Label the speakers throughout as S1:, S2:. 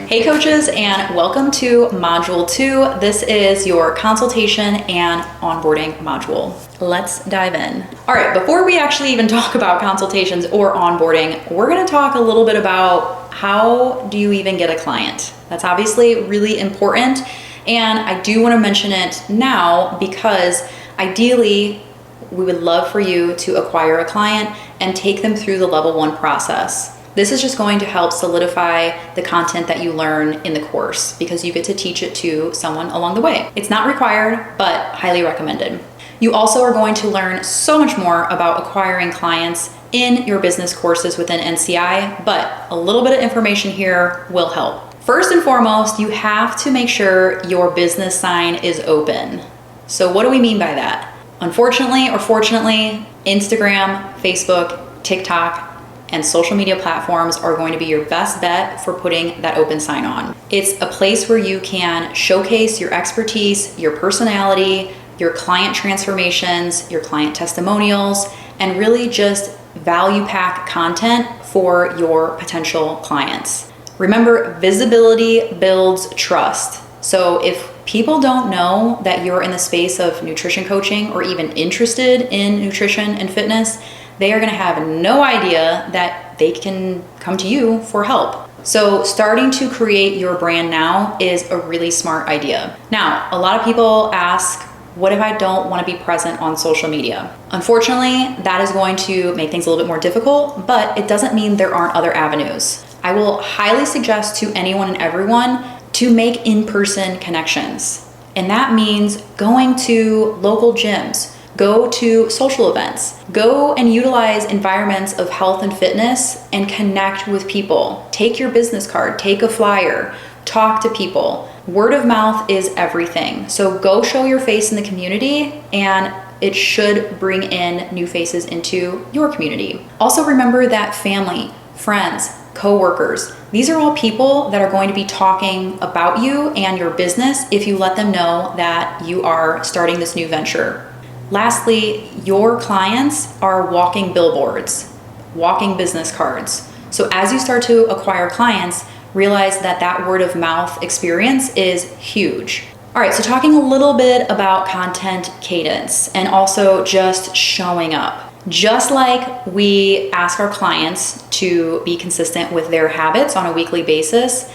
S1: Hey coaches, and welcome to Module 2. This is your consultation and onboarding module. Let's dive in. All right, before we actually even talk about consultations or onboarding, we're gonna talk a little bit about how do you even get a client. That's obviously really important, and I do wanna mention it now because ideally, we would love for you to acquire a client and take them through the level 1 process. This is just going to help solidify the content that you learn in the course because you get to teach it to someone along the way. It's not required, but highly recommended. You also are going to learn so much more about acquiring clients in your business courses within NCI, but a little bit of information here will help. First and foremost, you have to make sure your business sign is open. So what do we mean by that? Unfortunately or fortunately, Instagram, Facebook, TikTok, and social media platforms are going to be your best bet for putting that open sign on. It's a place where you can showcase your expertise, your personality, your client transformations, your client testimonials, and really just value pack content for your potential clients. Remember, visibility builds trust. So if people don't know that you're in the space of nutrition coaching or even interested in nutrition and fitness, they are gonna have no idea that they can come to you for help. So starting to create your brand now is a really smart idea. Now, a lot of people ask, what if I don't wanna be present on social media? Unfortunately, that is going to make things a little bit more difficult, but it doesn't mean there aren't other avenues. I will highly suggest to anyone and everyone to make in-person connections. And that means going to local gyms, go to social events, go and utilize environments of health and fitness and connect with people. Take your business card, take a flyer, talk to people. Word of mouth is everything. So go show your face in the community and it should bring in new faces into your community. Also remember that family, friends, coworkers, these are all people that are going to be talking about you and your business if you let them know that you are starting this new venture. Lastly, your clients are walking billboards, walking business cards. So as you start to acquire clients, realize that that word of mouth experience is huge. All right, so talking a little bit about content cadence and also just showing up. Just like we ask our clients to be consistent with their habits on a weekly basis,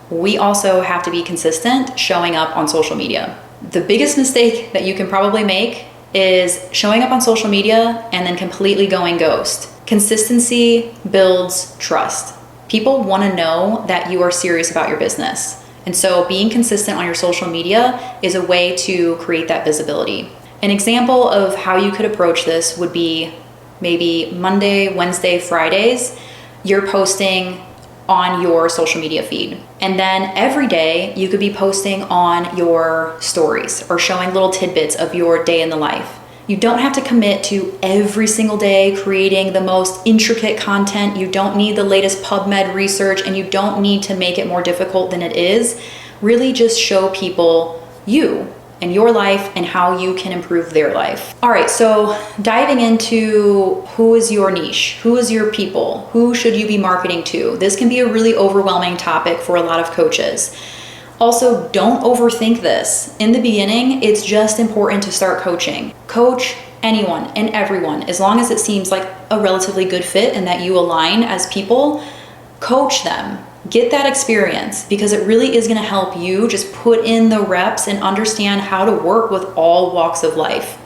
S1: we also have to be consistent showing up on social media. The biggest mistake that you can probably make is showing up on social media and then completely going ghost. Consistency builds trust. People want to know that you are serious about your business. And so being consistent on your social media is a way to create that visibility. An example of how you could approach this would be maybe Monday, Wednesday, Fridays, you're posting on your social media feed. And then every day you could be posting on your stories or showing little tidbits of your day in the life. You don't have to commit to every single day creating the most intricate content. You don't need the latest PubMed research and you don't need to make it more difficult than it is. Really just show people you and your life and how you can improve their life. All right, so diving into who is your niche, who is your people, who should you be marketing to? This can be a really overwhelming topic for a lot of coaches. Also, don't overthink this. In the beginning, it's just important to start coaching. Coach anyone and everyone, as long as it seems like a relatively good fit and that you align as people, coach them. Get that experience because it really is going to help you just put in the reps and understand how to work with all walks of life.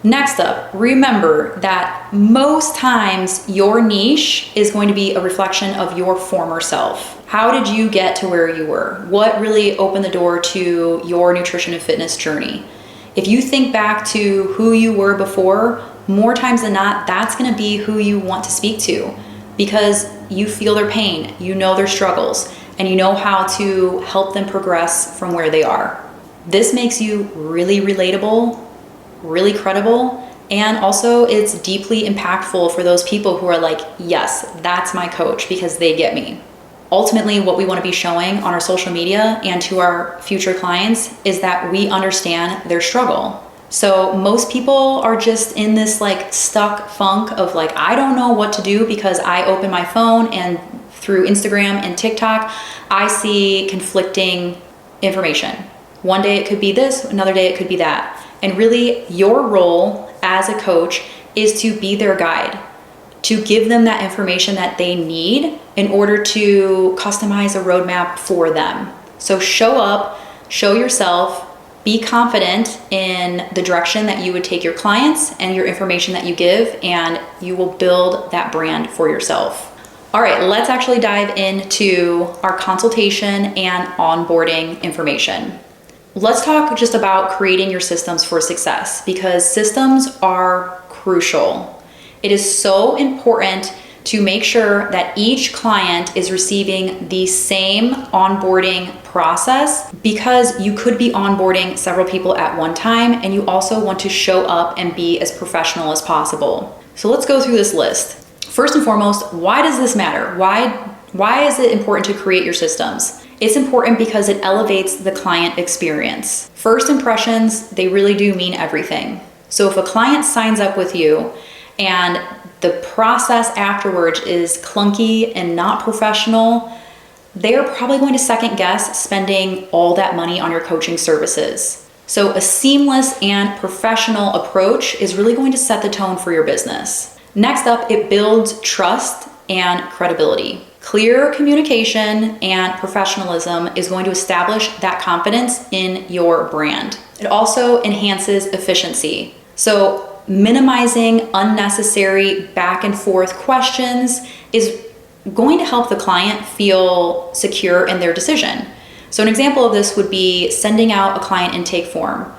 S1: Next up, remember that most times your niche is going to be a reflection of your former self. How did you get to where you were? What really opened the door to your nutrition and fitness journey? If you think back to who you were before, more times than not, that's going to be who you want to speak to because you feel their pain, you know their struggles, and you know how to help them progress from where they are. This makes you really relatable, really credible, and also it's deeply impactful for those people who are like, yes, that's my coach because they get me. Ultimately, what we want to be showing on our social media and to our future clients is that we understand their struggle. So most people are just in this like stuck funk of like, I don't know what to do because I open my phone and through Instagram and TikTok, I see conflicting information. One day it could be this, another day it could be that. And really your role as a coach is to be their guide, to give them that information that they need in order to customize a roadmap for them. So show up, show yourself, be confident in the direction that you would take your clients and your information that you give, and you will build that brand for yourself. All right, let's actually dive into our consultation and onboarding information. Let's talk just about creating your systems for success, because systems are crucial. It is so important to make sure that each client is receiving the same onboarding process, because you could be onboarding several people at one time, and you also want to show up and be as professional as possible. So let's go through this list. First and foremost, why does this matter? Why is it important to create your systems? It's important because it elevates the client experience. First impressions, they really do mean everything. So if a client signs up with you and the process afterwards is clunky and not professional, they are probably going to second guess spending all that money on your coaching services. So a seamless and professional approach is really going to set the tone for your business. Next up, it builds trust and credibility. Clear communication and professionalism is going to establish that confidence in your brand. It also enhances efficiency. So minimizing unnecessary back and forth questions is going to help the client feel secure in their decision. So an example of this would be sending out a client intake form,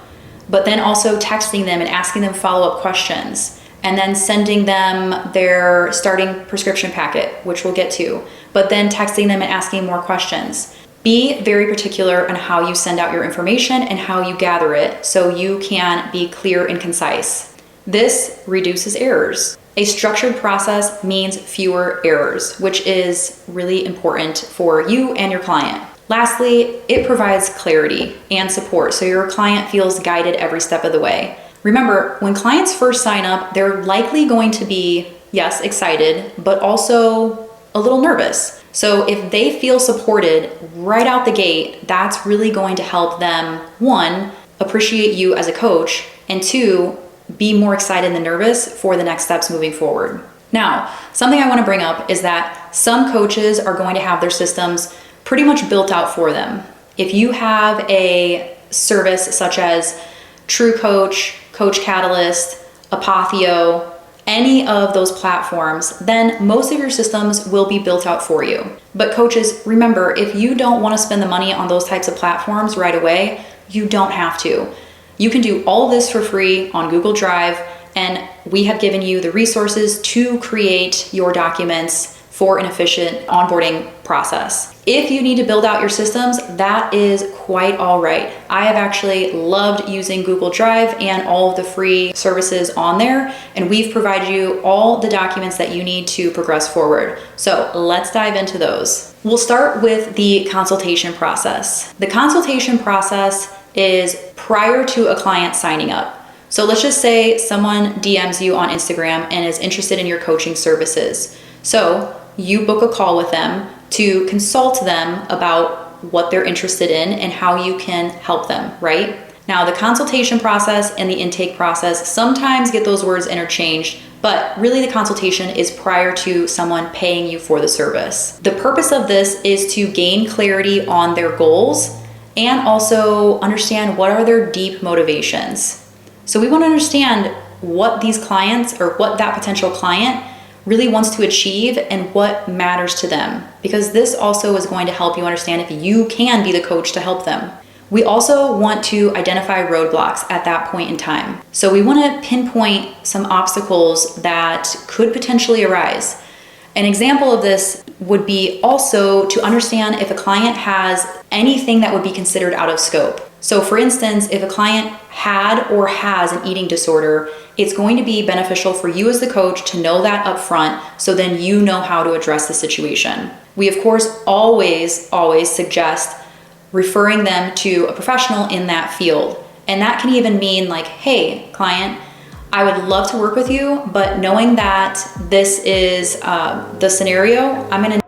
S1: but then also texting them and asking them follow-up questions, and then sending them their starting prescription packet, which we'll get to, but then texting them and asking more questions. Be very particular on how you send out your information and how you gather it so you can be clear and concise. This reduces errors. A structured process means fewer errors, which is really important for you and your client. Lastly, it provides clarity and support so your client feels guided every step of the way. Remember, when clients first sign up, they're likely going to be, yes, excited, but also a little nervous. So if they feel supported right out the gate, that's really going to help them, one, appreciate you as a coach, and two, be more excited than nervous for the next steps moving forward. Now, something I want to bring up is that some coaches are going to have their systems pretty much built out for them. If you have a service such as True Coach, Coach Catalyst, Apotheo, any of those platforms, then most of your systems will be built out for you. But coaches, remember, if you don't want to spend the money on those types of platforms right away, you don't have to. You can do all of this for free on Google Drive, and we have given you the resources to create your documents for an efficient onboarding process. If you need to build out your systems, that is quite all right. I have actually loved using Google Drive and all of the free services on there, and we've provided you all the documents that you need to progress forward. So let's dive into those. We'll start with the consultation process. The consultation process is prior to a client signing up. So let's just say someone DMs you on Instagram and is interested in your coaching services. So you book a call with them to consult them about what they're interested in and how you can help them, right? Now, the consultation process and the intake process sometimes get those words interchanged, but really the consultation is prior to someone paying you for the service. The purpose of this is to gain clarity on their goals and also understand what are their deep motivations. So we want to understand what these clients or what that potential client really wants to achieve and what matters to them, because this also is going to help you understand if you can be the coach to help them. We also want to identify roadblocks at that point in time. So we want to pinpoint some obstacles that could potentially arise. An example of this would be also to understand if a client has anything that would be considered out of scope. So for instance, if a client had or has an eating disorder, it's going to be beneficial for you as the coach to know that up front, so then you know how to address the situation. We of course always suggest referring them to a professional in that field. And that can even mean like, hey, client, I would love to work with you, but knowing that this is the scenario, I'm gonna